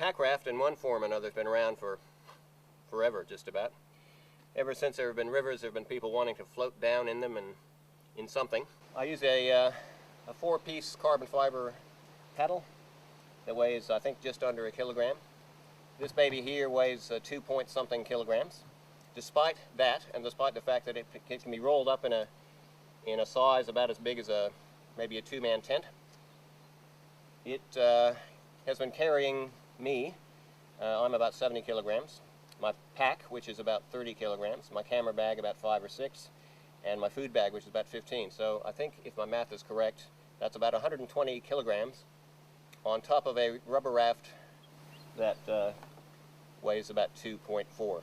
pack raft in one form or another has been around for forever, just about. Ever since there have been rivers, there have been people wanting to float down in them and in something. I use a 4-piece carbon fiber paddle that weighs, I think, just under a kilogram. This baby here weighs 2-point-something kilograms. Despite that, and despite the fact that it can be rolled up in a size about as big as maybe a 2-man tent, it has been carrying me. I'm about 70 kilograms. My pack, which is about 30 kilograms. My camera bag, about 5 or 6. And my food bag, which is about 15. So I think, if my math is correct, that's about 120 kilograms on top of a rubber raft that weighs about 2.4.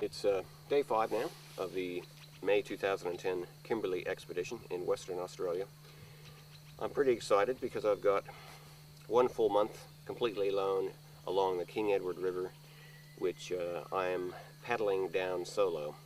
It's day 5 now of the May 2010 Kimberley expedition in Western Australia. I'm pretty excited because I've got 1 full month completely alone along the King Edward River, which I am paddling down solo.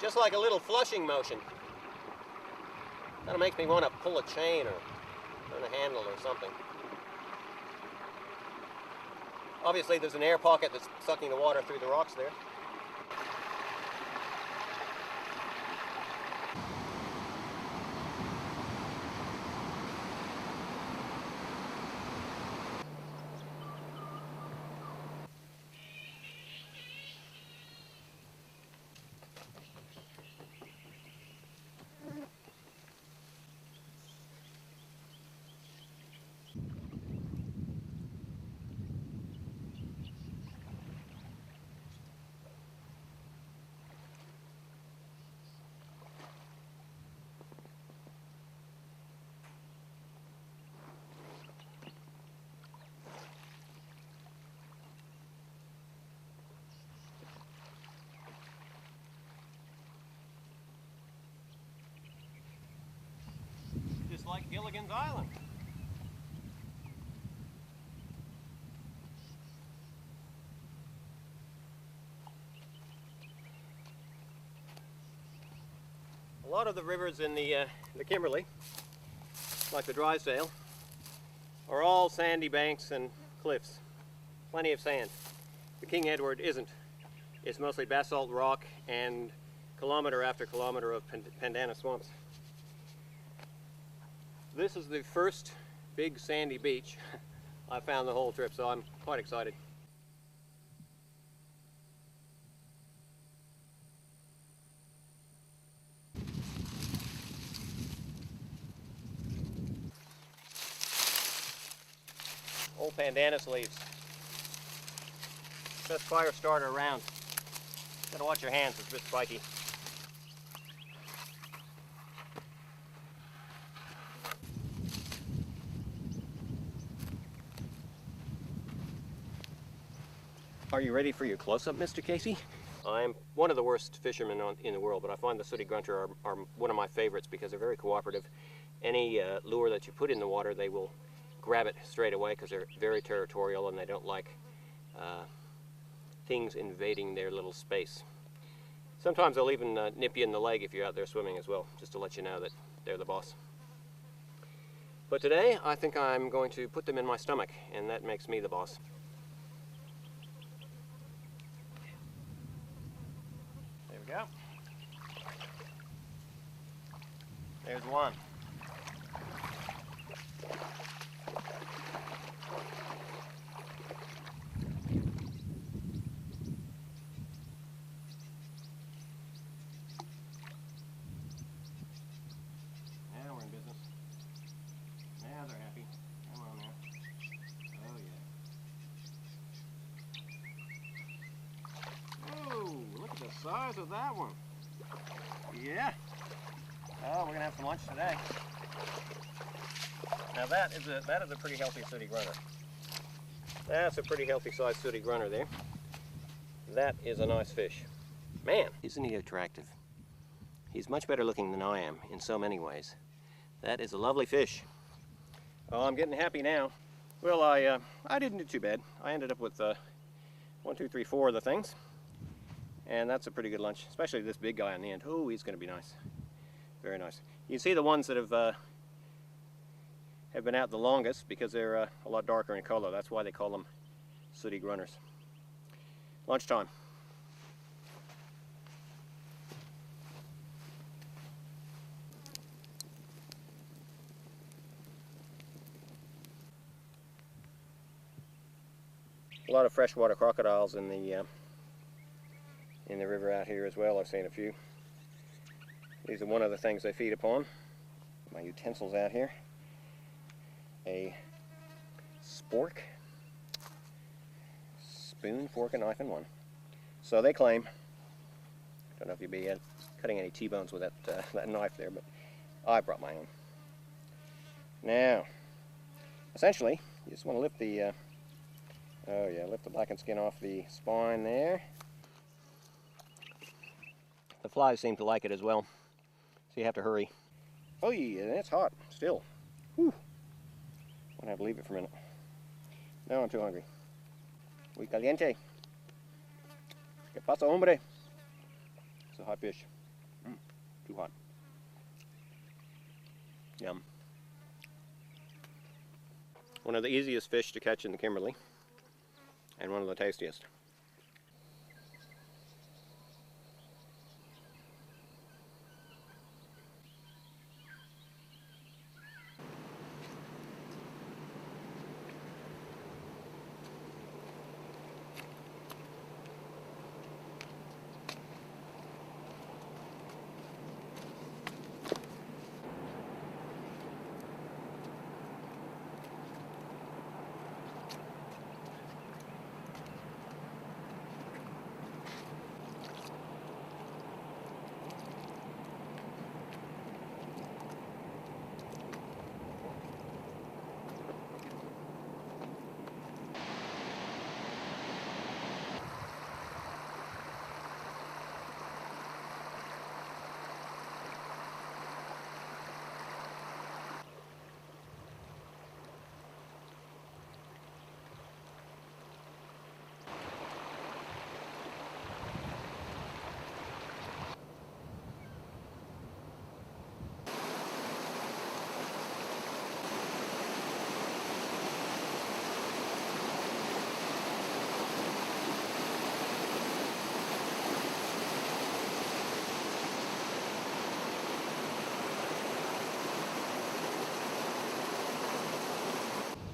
Just like a little flushing motion. Kind of makes me want to pull a chain or turn a handle or something. Obviously there's an air pocket that's sucking the water through the rocks there. Just like Gilligan's Island. A lot of the rivers in the Kimberley, like the Drysdale, are all sandy banks and cliffs. Plenty of sand. The King Edward isn't. It's mostly basalt rock and kilometer after kilometer of pandanus swamps. This is the first big sandy beach I found the whole trip, so I'm quite excited. Old pandanus leaves. Best fire starter around. Gotta watch your hands, it's a bit spiky. Are you ready for your close-up, Mr. Casey? I'm one of the worst fishermen in the world, but I find the sooty grunter are one of my favorites because they're very cooperative. Any lure that you put in the water, they will grab it straight away because they're very territorial and they don't like things invading their little space. Sometimes they'll even nip you in the leg if you're out there swimming as well, just to let you know that they're the boss. But today, I think I'm going to put them in my stomach, and that makes me the boss. There we go. There's one. Now we're in business. Now they're happy. Come on now. Oh yeah. Oh, look at the size of that one. Yeah. Oh, we're gonna have some lunch today. Now that is a pretty healthy sooty grunter. That's a pretty healthy sized sooty grunter there. That is a nice fish. Man, isn't he attractive? He's much better looking than I am in so many ways. That is a lovely fish. Oh, I'm getting happy now. Well, I didn't do too bad. I ended up with 1, 2, 3, 4 of the things. And that's a pretty good lunch, especially this big guy on the end. Oh, he's going to be nice. Very nice. You can see the ones that have been out the longest because they're a lot darker in color. That's why they call them sooty grunters. Lunchtime. A lot of freshwater crocodiles in the river out here as well. I've seen a few. These are one of the things they feed upon. My utensils out here. A spork, spoon, fork, and knife in one. So they claim. Don't know if you'd be cutting any T-bones with that knife there, but I brought my own. Now, essentially, you just want to lift the lift the blackened skin off the spine there. The flies seem to like it as well, so you have to hurry. Oh yeah, it's hot still. Whew. I'm gonna have to leave it for a minute. No, I'm too hungry. Muy caliente. ¿Qué pasa, hombre? It's a hot fish. Too hot. Yum. One of the easiest fish to catch in the Kimberley, and one of the tastiest.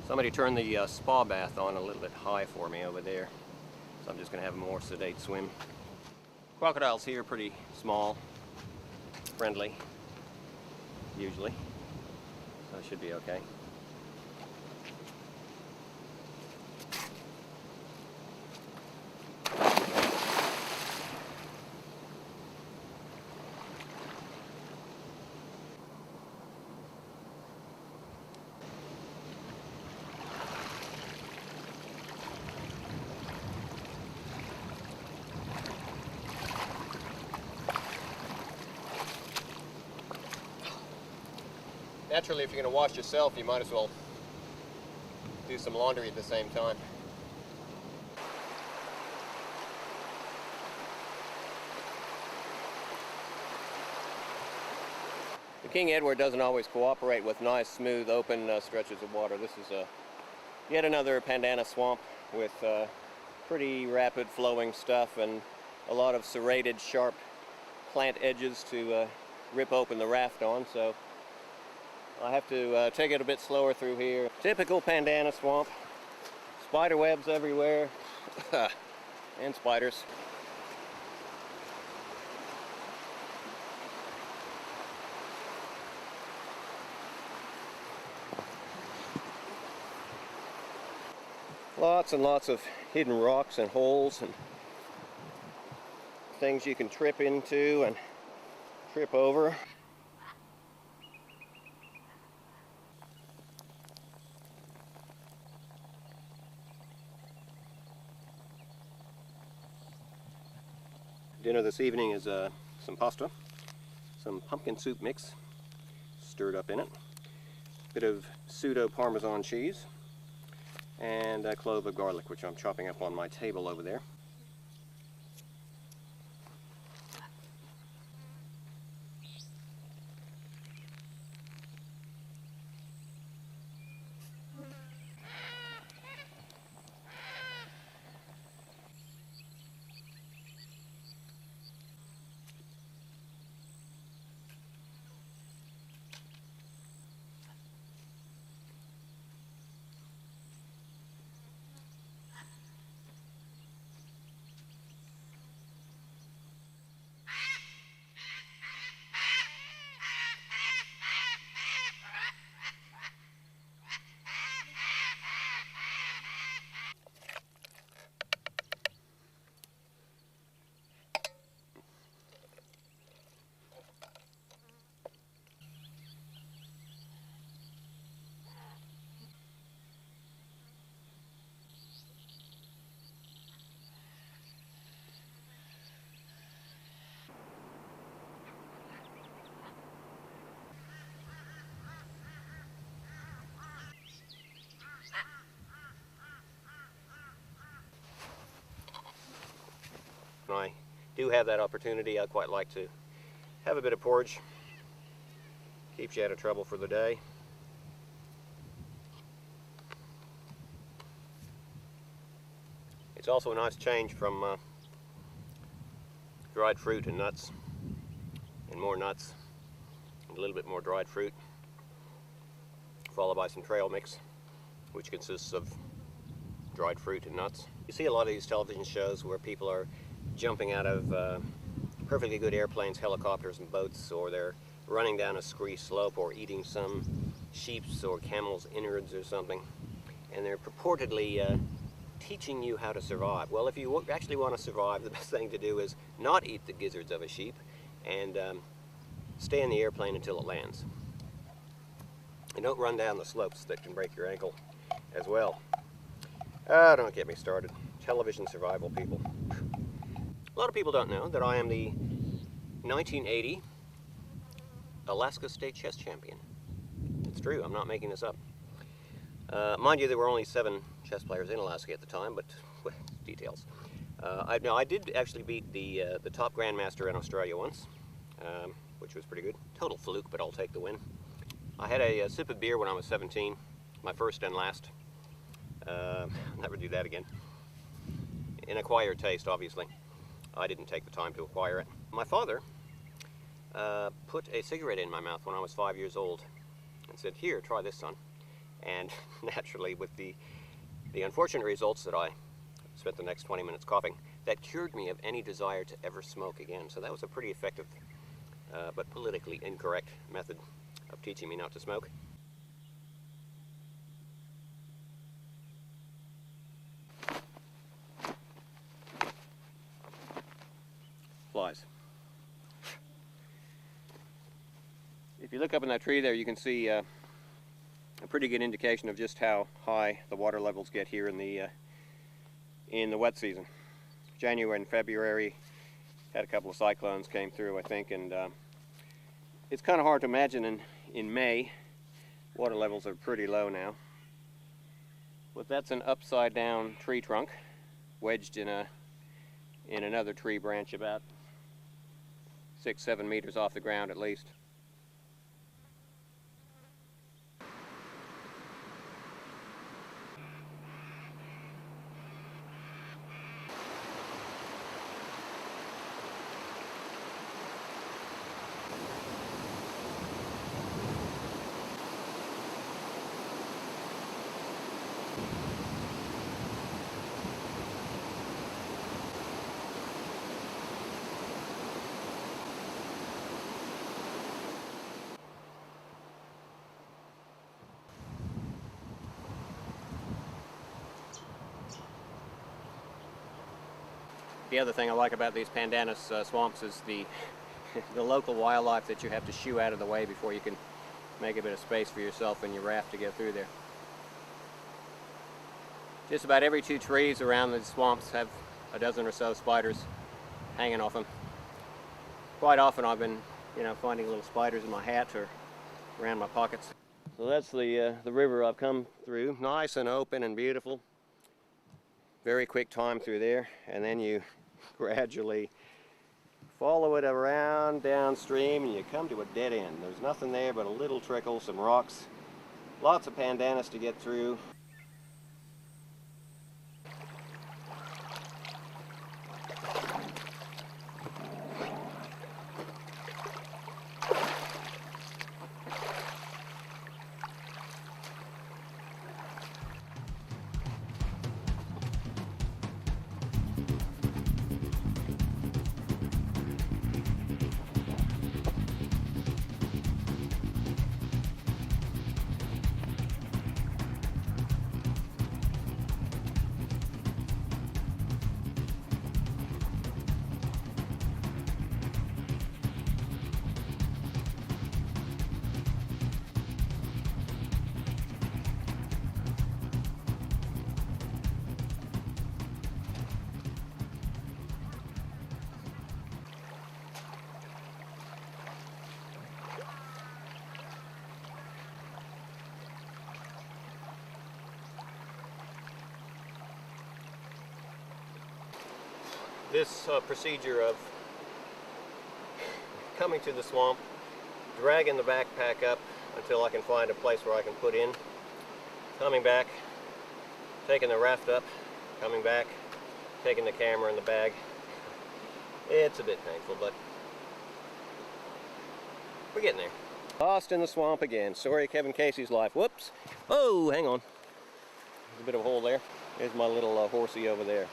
Somebody turned the spa bath on a little bit high for me over there, so I'm just going to have a more sedate swim. Crocodiles here are pretty small, friendly, usually, so it should be okay. Naturally, if you're going to wash yourself, you might as well do some laundry at the same time. The King Edward doesn't always cooperate with nice, smooth, open stretches of water. This is yet another pandanus swamp with pretty rapid flowing stuff and a lot of serrated, sharp plant edges to rip open the raft on, so I have to take it a bit slower through here. Typical pandanus swamp. Spider webs everywhere and spiders. Lots and lots of hidden rocks and holes and things you can trip into and trip over. Dinner this evening is some pasta, some pumpkin soup mix stirred up in it, a bit of pseudo Parmesan cheese, and a clove of garlic, which I'm chopping up on my table over there. When I do have that opportunity, I quite like to have a bit of porridge. Keeps you out of trouble for the day. It's also a nice change from dried fruit and nuts, and more nuts, and a little bit more dried fruit, followed by some trail mix, which consists of dried fruit and nuts. You see a lot of these television shows where people are jumping out of perfectly good airplanes, helicopters, and boats, or they're running down a scree slope, or eating some sheep's or camel's innards or something, and they're purportedly teaching you how to survive. Well, if you actually want to survive, the best thing to do is not eat the gizzards of a sheep and stay in the airplane until it lands. And don't run down the slopes that can break your ankle as well. Don't get me started. Television survival people. A lot of people don't know that I am the 1980 Alaska State Chess Champion. It's true, I'm not making this up. Mind you, there were only 7 chess players in Alaska at the time, but well, details. I did actually beat the top grandmaster in Australia once, which was pretty good. Total fluke, but I'll take the win. I had a sip of beer when I was 17, my first and last. Never do that again. An acquired taste, obviously. I didn't take the time to acquire it. My father put a cigarette in my mouth when I was 5 years old and said, "Here, try this, son." And naturally, with the unfortunate results that I spent the next 20 minutes coughing, that cured me of any desire to ever smoke again. So that was a pretty effective but politically incorrect method of teaching me not to smoke. Flies. If you look up in that tree there, you can see a pretty good indication of just how high the water levels get here in the wet season. January and February had a couple of cyclones came through, I think, and it's kind of hard to imagine in May Water levels are pretty low now. But that's an upside down tree trunk wedged in another tree branch about 6-7 meters off the ground at least. The other thing I like about these pandanus swamps is the local wildlife that you have to shoo out of the way before you can make a bit of space for yourself and your raft to get through there. Just about every 2 trees around the swamps have a dozen or so spiders hanging off them. Quite often I've been, finding little spiders in my hat or around my pockets. So that's the river I've come through. Nice and open and beautiful. Very quick time through there, and then you gradually follow it around downstream and you come to a dead end. There's nothing there but a little trickle, some rocks, lots of pandanus to get through. This procedure of coming to the swamp, dragging the backpack up until I can find a place where I can put in, coming back, taking the raft up, coming back, taking the camera and the bag. It's a bit painful, but we're getting there. Lost in the swamp again. Story of Kevin Casey's life. Whoops. Oh, hang on. There's a bit of a hole there. There's my little horsey over there.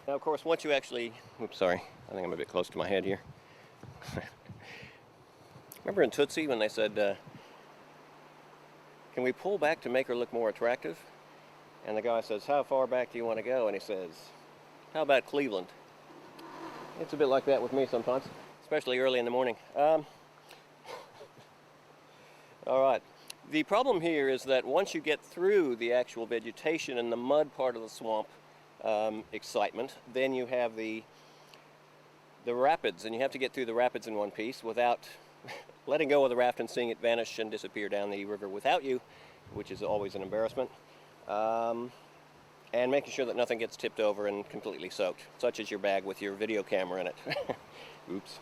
Now, of course, once you actually, oops, sorry, I think I'm a bit close to my head here. Remember in Tootsie when they said, can we pull back to make her look more attractive? And the guy says, how far back do you want to go? And he says, how about Cleveland? It's a bit like that with me sometimes, especially early in the morning. All right. The problem here is that once you get through the actual vegetation and the mud part of the swamp, excitement, then you have the rapids, and you have to get through the rapids in one piece without letting go of the raft and seeing it vanish and disappear down the river without you, which is always an embarrassment, and making sure that nothing gets tipped over and completely soaked, such as your bag with your video camera in it. Oops.